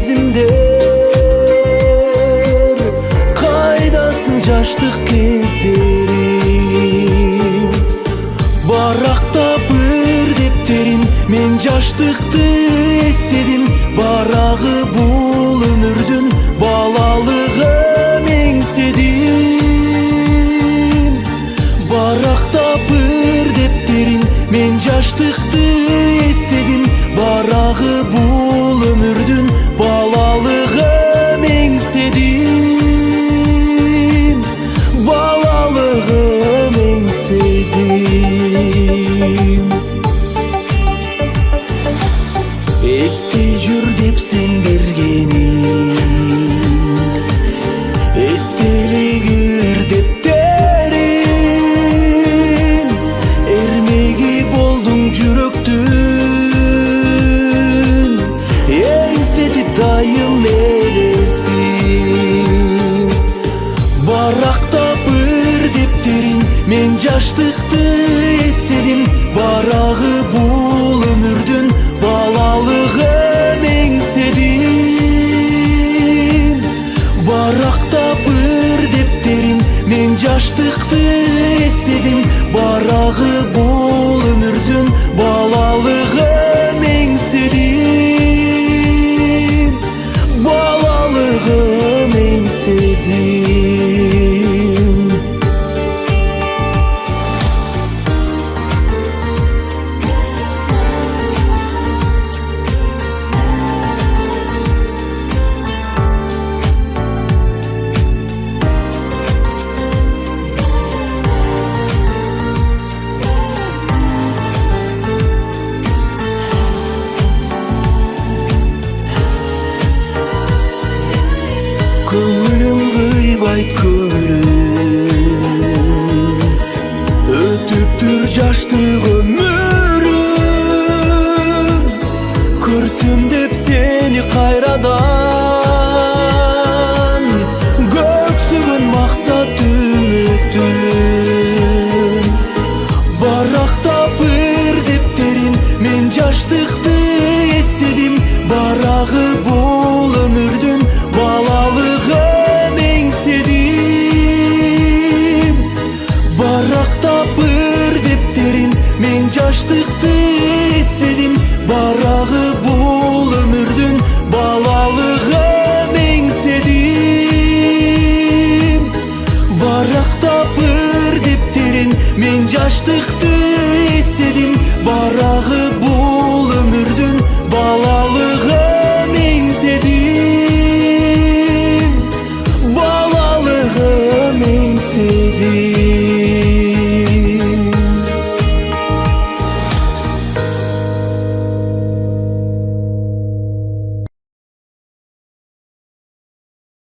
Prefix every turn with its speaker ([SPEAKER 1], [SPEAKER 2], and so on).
[SPEAKER 1] сезимдер, кайдасың жаштык кездерим. Баракта бир дептерин мен жаштыкты эстедим. Барагы бул өмүрдүн балалыгын эңседим. Баракта бир дептерин мен жаштыкты эстедим. Барагы бул өмүрдүн балалыгын эңседим. Балалыгын эңседим. Эстей жүр деп сен бергенин, эстелигир дептерин, эрмеги болдуң жүрөктүн, эңсетип дайым элесин. Баракта бир дептерин мен жаштыкты эстедим. Барагы бул өмүрдүн балалыгын эңседим. Баракта бир дептерин мен жаштыкты эстедим. Барагы бул өмүрдүн балалыгын эңседим. Балалыгын эңседим. Көңілім кыйбайт көңілім, өтүптүр жаштык өмүрүм. Көрсөм деп сени кайрадан, көксөгөн максат үмүтүм. Баракта бир дептерин мен жаштыкты эстедим. Барагы бул өмүрдүн балалыгын эңседим. Баракта бир дептерин мен жаштыкты эстедим. Барагы бул өмүрдүн балалыгын эңседим. Баракта бир дептерин мен жаштыкты